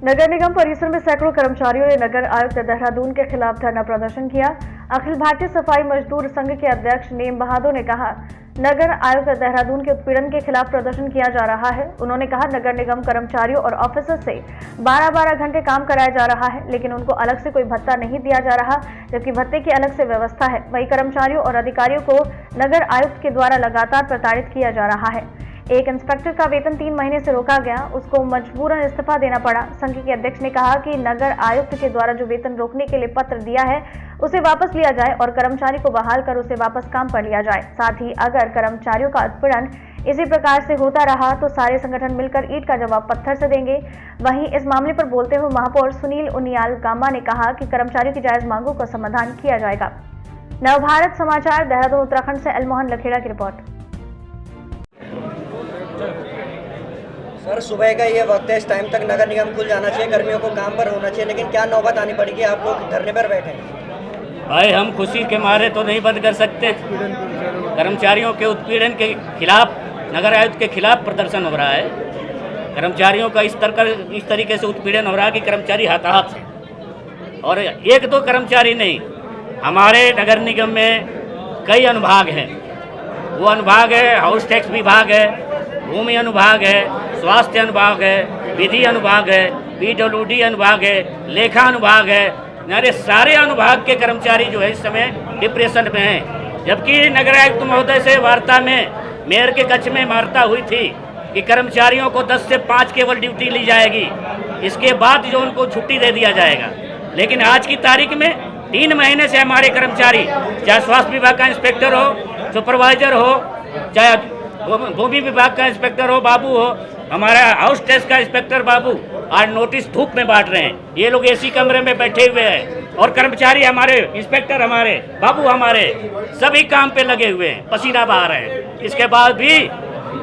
नगर निगम परिसर में सैकड़ों कर्मचारियों ने नगर आयुक्त देहरादून के खिलाफ धरना प्रदर्शन किया। अखिल भारतीय सफाई मजदूर संघ के अध्यक्ष नेम बहादुर ने कहा, नगर आयुक्त देहरादून के उत्पीड़न के खिलाफ प्रदर्शन किया जा रहा है। उन्होंने कहा, नगर निगम कर्मचारियों और ऑफिसर से 12-12 घंटे काम कराया जा रहा है, लेकिन उनको अलग से कोई भत्ता नहीं दिया जा रहा, जबकि भत्ते की अलग से व्यवस्था है। वहीं कर्मचारियों और अधिकारियों को नगर आयुक्त के द्वारा लगातार प्रताड़ित किया जा रहा है। एक इंस्पेक्टर का वेतन 3 महीने से रोका गया, उसको मजबूरन इस्तीफा देना पड़ा। संघ के अध्यक्ष ने कहा कि नगर आयुक्त के द्वारा जो वेतन रोकने के लिए पत्र दिया है उसे वापस लिया जाए और कर्मचारी को बहाल कर उसे वापस काम पर लिया जाए। साथ ही अगर कर्मचारियों का उत्पीड़न इसी प्रकार से होता रहा तो सारे संगठन मिलकर ईंट का जवाब पत्थर से देंगे। वहीं इस मामले पर बोलते हुए महापौर सुनील उनियाल गामा ने कहा कि कर्मचारियों की जायज मांगों का समाधान किया जाएगा। नवभारत समाचार देहरादून उत्तराखंड से एलमोहन लखेड़ा की रिपोर्ट। सर, सुबह का ये वक्त है, इस टाइम तक नगर निगम खुल जाना चाहिए, कर्मियों को काम पर होना चाहिए, लेकिन क्या नौबत आनी पड़ेगी, आप लोग धरने पर बैठे हैं। भाई, हम खुशी के मारे तो नहीं बंद कर सकते। कर्मचारियों के उत्पीड़न के खिलाफ नगर आयुक्त के खिलाफ प्रदर्शन हो रहा है। कर्मचारियों का इस तरीके से उत्पीड़न हो रहा है कि कर्मचारी हताहत है। और एक दो कर्मचारी नहीं, हमारे नगर निगम में कई अनुभाग हैं। वो अनुभाग है, हाउस टैक्स विभाग है, भूमि अनुभाग है, स्वास्थ्य अनुभाग है, विधि अनुभाग है, PWD अनुभाग है, लेखा अनुभाग है। मेरे सारे अनुभाग के कर्मचारी जो है इस समय डिप्रेशन में हैं। जबकि नगर आयुक्त महोदय से वार्ता में मेयर के कक्ष में वार्ता हुई थी कि कर्मचारियों को 10 से 5 केवल ड्यूटी ली जाएगी, इसके बाद जो उनको छुट्टी दे दिया जाएगा। लेकिन आज की तारीख में 3 महीने से हमारे कर्मचारी, चाहे स्वास्थ्य विभाग का इंस्पेक्टर हो, सुपरवाइजर हो, चाहे भूमि विभाग का इंस्पेक्टर हो बाबू हो, हमारा हाउस टैक्स का इंस्पेक्टर बाबू, आज नोटिस धूप में बांट रहे हैं। ये लोग एसी कमरे में बैठे हुए हैं और कर्मचारी हमारे, इंस्पेक्टर हमारे, बाबू हमारे, सभी काम पे लगे हुए हैं, पसीना बहा रहे हैं। इसके बाद भी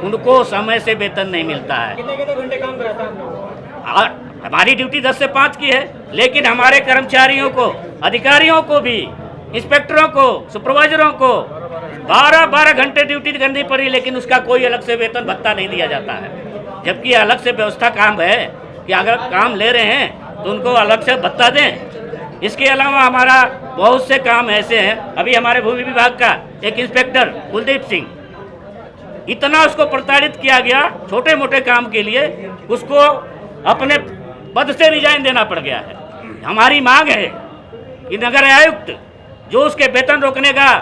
उनको समय से वेतन नहीं मिलता है। कितने घंटे काम कराता है? हमारी ड्यूटी 10 से 5 की है, लेकिन हमारे कर्मचारियों को, अधिकारियों को भी, इंस्पेक्टरों को, सुपरवाइजरों को 12-12 घंटे ड्यूटी करनी पड़ी, लेकिन उसका कोई अलग से वेतन भत्ता नहीं दिया जाता है। जबकि अलग से व्यवस्था काम है कि अगर काम ले रहे हैं तो उनको अलग से भत्ता दें। इसके अलावा हमारा बहुत से काम ऐसे हैं। अभी हमारे भूमि विभाग का एक इंस्पेक्टर कुलदीप सिंह, इतना उसको प्रताड़ित किया गया छोटे मोटे काम के लिए, उसको अपने पद से रिजाइन देना पड़ गया है। हमारी मांग है कि नगर आयुक्त जो उसके वेतन रोकने का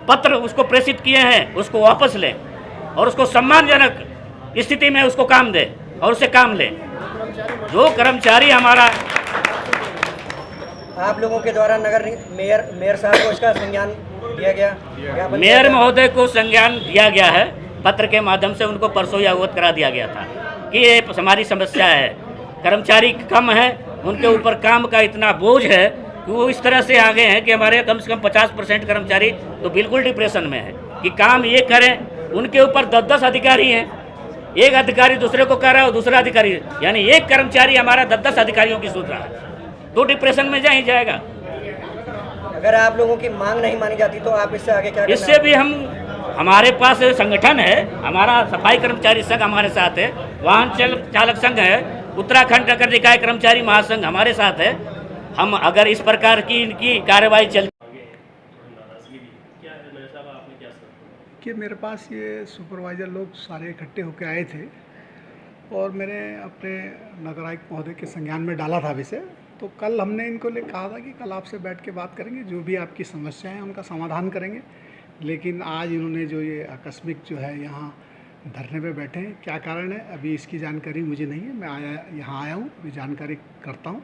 पत्र उसको प्रेषित किए हैं उसको वापस लें और उसको सम्मानजनक स्थिति में उसको काम दे और उससे काम ले। जो कर्मचारी हमारा, आप लोगों के द्वारा मेयर साहब को इसका संज्ञान दिया गया, मेयर महोदय को संज्ञान दिया गया है, पत्र के माध्यम से उनको परसों ही अवगत करा दिया गया था कि ये हमारी समस्या है। कर्मचारी कम है, उनके ऊपर काम का इतना बोझ है कि वो इस तरह से आ गए हैं कि हमारे कम से कम 50% कर्मचारी तो बिल्कुल डिप्रेशन में है कि काम ये करें। उनके ऊपर 10-10 अधिकारी हैं, एक अधिकारी दूसरे को कह रहा है और दूसरा अधिकारी, यानी एक कर्मचारी हमारा 10-10 अधिकारियों की सुन रहा है, तो डिप्रेशन में जा ही जाएगा। अगर आप लोगों की मांग नहीं मानी जाती तो आप इससे आगे क्या करना? इससे भी हमारे पास संगठन है, हमारा सफाई कर्मचारी संघ हमारे साथ है, वाहन चालक संघ है, उत्तराखंड नगर निकाय कर्मचारी महासंघ हमारे साथ है। हम अगर इस प्रकार की इनकी कार्रवाई चलती कि मेरे पास ये सुपरवाइज़र लोग सारे इकट्ठे होकर आए थे और मैंने अपने नगर आयुक्त महोदय के संज्ञान में डाला था विषय। तो कल हमने इनको कहा था कि कल आपसे बैठ के बात करेंगे, जो भी आपकी समस्या है उनका समाधान करेंगे। लेकिन आज इन्होंने जो ये आकस्मिक जो है यहाँ धरने पे बैठे हैं, क्या कारण है अभी इसकी जानकारी मुझे नहीं है। मैं यहाँ आया हूँ, अभी जानकारी करता हूँ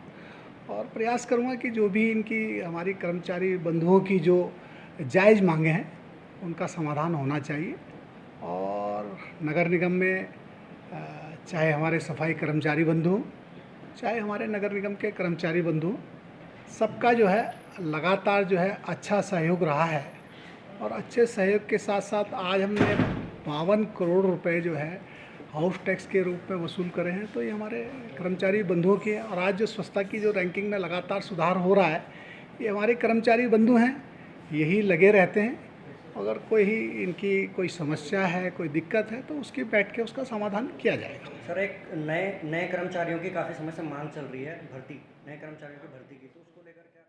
और प्रयास करूँगा कि जो भी इनकी हमारी कर्मचारी बंधुओं की जो जायज़ मांगे हैं उनका समाधान होना चाहिए। और नगर निगम में चाहे हमारे सफाई कर्मचारी बंधु, चाहे हमारे नगर निगम के कर्मचारी बंधु, सबका जो है लगातार जो है अच्छा सहयोग रहा है। और अच्छे सहयोग के साथ साथ आज हमने 52 करोड़ रुपए जो है हाउस टैक्स के रूप में वसूल करे हैं। तो ये हमारे कर्मचारी बंधुओं की है। और आज जो स्वच्छता की जो रैंकिंग में लगातार सुधार हो रहा है, ये हमारे कर्मचारी बंधु हैं, यही लगे रहते हैं। अगर इनकी कोई समस्या है, कोई दिक्कत है तो उसकी बैठ के उसका समाधान किया जाएगा। सर, एक नए कर्मचारियों की काफ़ी समय से मांग चल रही है, नए कर्मचारियों की भर्ती की, तो उसको लेकर क्या